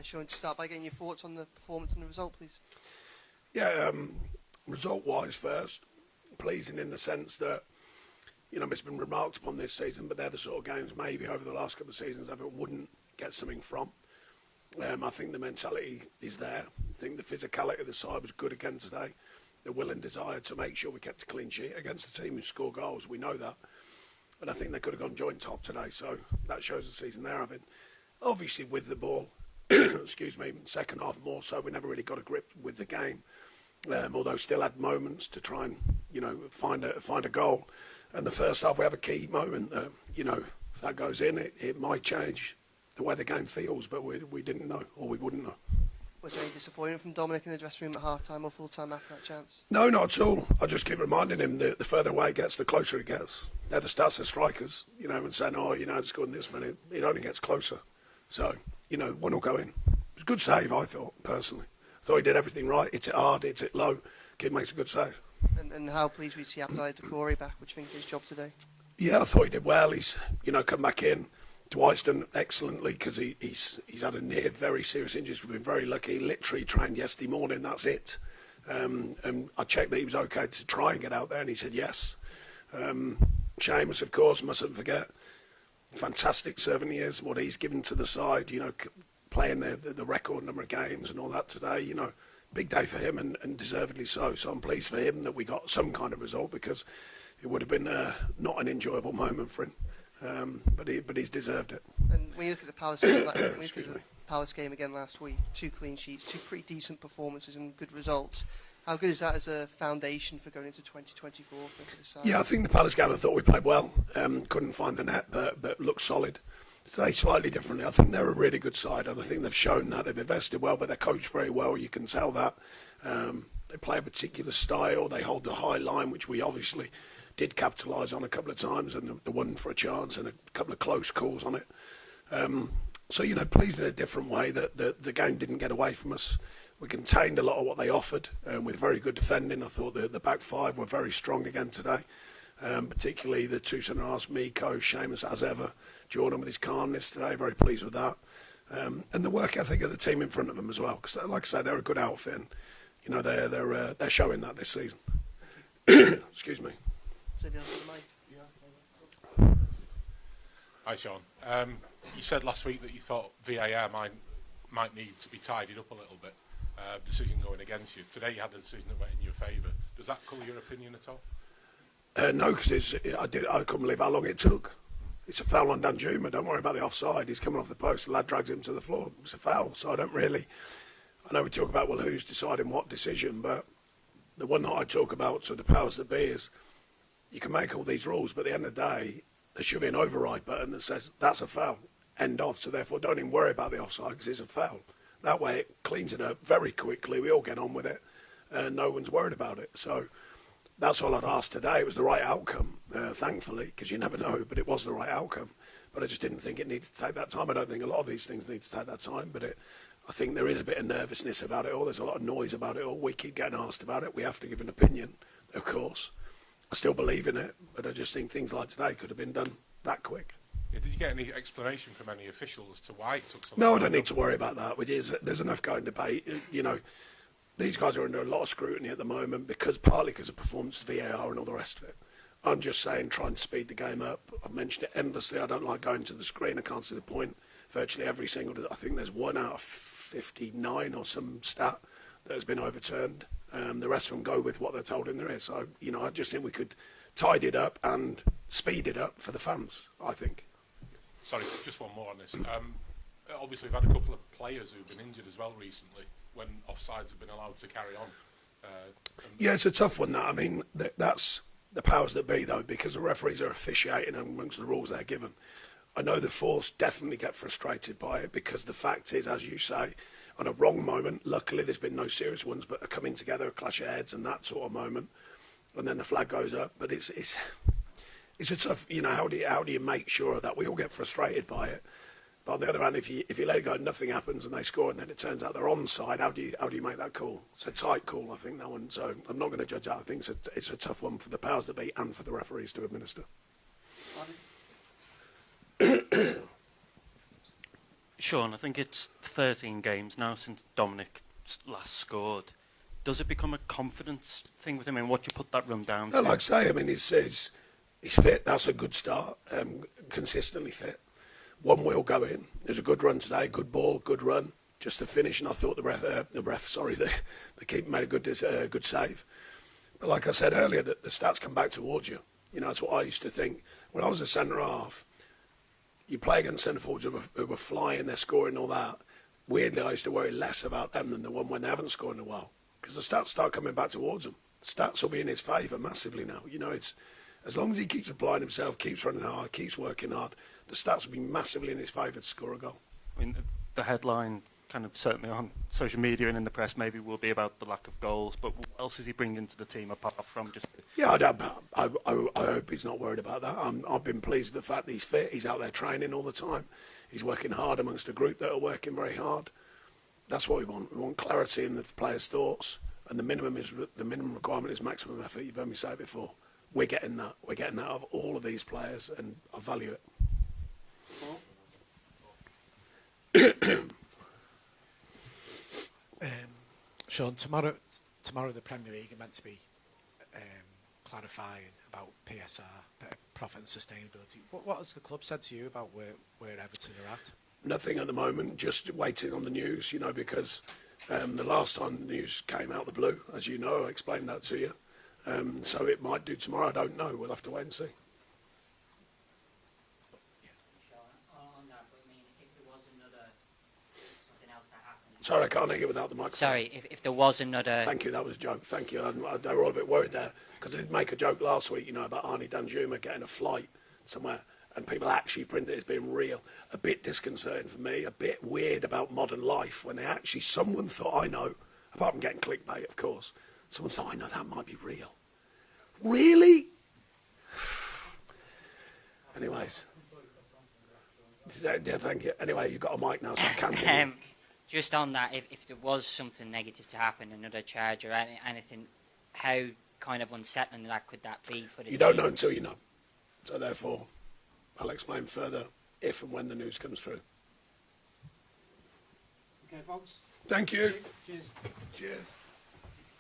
Sean, to start by getting your thoughts on the performance and the result, please. Yeah, result-wise first, pleasing in the sense that, it's been remarked upon this season, but they're the sort of games maybe over the last couple of seasons Everton wouldn't get something from. I think the mentality is there. I think the physicality of the side was good again today. The will and desire to make sure we kept a clean sheet against a team who score goals. We know that. And I think they could have gone joint top today, so that shows the season they're having. Obviously, with the ball, excuse me, second half more so, we never really got a grip with the game. Although still had moments to try and, find a goal. And the first half, we have a key moment that, if that goes in, it might change the way the game feels, but we didn't know, or we wouldn't know. Was there any disappointment from Dominic in the dressing room at half-time or full-time after that chance? No, not at all. I just keep reminding him that the further away it gets, the closer it gets. They're the stats of strikers, and saying, scoring this minute, it only gets closer. So, one will go in. It was a good save, I thought, personally. I thought he did everything right. Hits it hard, hits it low. Kid makes a good save. And how pleased we see Abdoulaye Doucouré back, which I think his job today? Yeah, I thought he did well. He's, come back in. Dwight's done excellently because he's had a near very serious injury. We've been very lucky. Literally trained yesterday morning, that's it. And I checked that he was okay to try and get out there, and he said yes. Seamus, of course, mustn't forget. Fantastic servant he is, what he's given to the side, playing the record number of games and all that today, big day for him and deservedly so. So I'm pleased for him that we got some kind of result because it would have been not an enjoyable moment for him. But he's deserved it. And when you look at the Palace game, Palace game again last week, 2 clean sheets, 2 pretty decent performances and good results. How good is that as a foundation for going into 2024 for the side? Yeah, I think the Palace game I thought we played well. Couldn't find the net, but looked solid. Today slightly differently. I think they're a really good side, and I think they've shown that. They've invested well, but they're coached very well. You can tell that. They play a particular style. They hold the high line, which we obviously did capitalise on a couple of times, and the one for a chance and a couple of close calls on it. So, pleased in a different way that the game didn't get away from us. We contained a lot of what they offered with very good defending. I thought the back five were very strong again today, particularly the 2 centre-halves, Miko, Seamus, as ever. Jordan with his calmness today, very pleased with that. And the work ethic of the team in front of them as well, because like I say, they're a good outfit. And, they're showing that this season. Excuse me. Hi, Sean. You said last week that you thought VAR might need to be tidied up a little bit. Decision going against you. Today you had a decision that went in your favour. Does that colour your opinion at all? No, because I couldn't believe how long it took. It's a foul on Danjuma. Don't worry about the offside. He's coming off the post. The lad drags him to the floor. It's a foul. So I know we talk about, who's deciding what decision, but the one that I talk about to the powers that be is you can make all these rules, but at the end of the day, there should be an override button that says that's a foul. End of. So therefore, don't even worry about the offside because it's a foul. That way it cleans it up very quickly. We all get on with it and no one's worried about it. So that's all I'd ask today. It was the right outcome, thankfully, because you never know, but it was the right outcome. But I just didn't think it needed to take that time. I don't think a lot of these things need to take that time, but I think there is a bit of nervousness about it all. There's a lot of noise about it all. We keep getting asked about it. We have to give an opinion, of course. I still believe in it, but I just think things like today could have been done that quick. Yeah, did you get any explanation from any official as to why it took so long? No, I don't need to worry about that. There's enough going debate. These guys are under a lot of scrutiny at the moment partly because of performance, VAR and all the rest of it. I'm just saying try and speed the game up. I've mentioned it endlessly. I don't like going to the screen. I can't see the point. Virtually every single, I think there's 1 out of 59 or some stat that has been overturned. The rest of them go with what they're told in there is. So, I just think we could tidy it up and speed it up for the fans, I think. Sorry, just one more on this. Obviously, we've had a couple of players who've been injured as well recently when offsides have been allowed to carry on. Yeah, it's a tough one, that. I mean, that's the powers that be, though, because the referees are officiating amongst the rules they're given. I know the force definitely get frustrated by it because the fact is, as you say, on a wrong moment, luckily there's been no serious ones, but are coming together, a clash of heads and that sort of moment, and then the flag goes up. But it's a tough, how do you make sure that we all get frustrated by it? But on the other hand, if you let it go, nothing happens and they score, and then it turns out they're onside. How do you make that call? It's a tight call, I think, that one. So I'm not going to judge that. I think it's a tough one for the powers that be and for the referees to administer. Sean, I think it's 13 games now since Dominic last scored. Does it become a confidence thing with him, and what you put that run down to? No, like I say, I mean, he's fit. That's a good start. Consistently fit. One wheel go in. There's a good run today. Good ball, good run. Just to finish, and I thought the keeper made a good save. But like I said earlier, the stats come back towards you. You know, that's what I used to think. When I was a centre half, you play against centre forwards who were flying, they're scoring, all that. Weirdly, I used to worry less about them than the one when they haven't scored in a while, because the stats start coming back towards him. Stats will be in his favour massively now. You know, it's as long as he keeps applying himself, keeps running hard, keeps working hard, the stats will be massively in his favour to score a goal. I mean, the headline, kind of certainly on social media and in the press, maybe will be about the lack of goals. But what else is he bringing to the team apart from just? Yeah, I hope he's not worried about that. I've been pleased with the fact that he's fit. He's out there training all the time. He's working hard amongst a group that are working very hard. That's what we want. We want clarity in the players' thoughts, and the minimum requirement is maximum effort. You've heard me say it before. We're getting that. We're getting that of all of these players, and I value it. Sean, tomorrow the Premier League are meant to be clarifying about PSR, profit and sustainability. What has the club said to you about where Everton are at? Nothing at the moment, just waiting on the news, you know, because the last time the news came out the blue, as you know, I explained that to you. So it might do tomorrow, I don't know. We'll have to wait and see. Sorry, I can't hear you without the microphone. Sorry, if there was another... Thank you, that was a joke. Thank you. They were all a bit worried there, because I did make a joke last week, you know, about Arnie Danjuma getting a flight somewhere, and people actually print it as being real. A bit disconcerting for me, a bit weird about modern life, when someone thought, I know, apart from getting clickbait, of course, someone thought, I know, that might be real. Really? Anyways. Yeah, thank you. Anyway, you've got a mic now, so I can hear you. Just on that, if there was something negative to happen, another charge or anything, how kind of unsettling could that be for the team? You don't know until you know. So therefore, I'll explain further if and when the news comes through. Okay, folks. Thank you. Cheers. Cheers.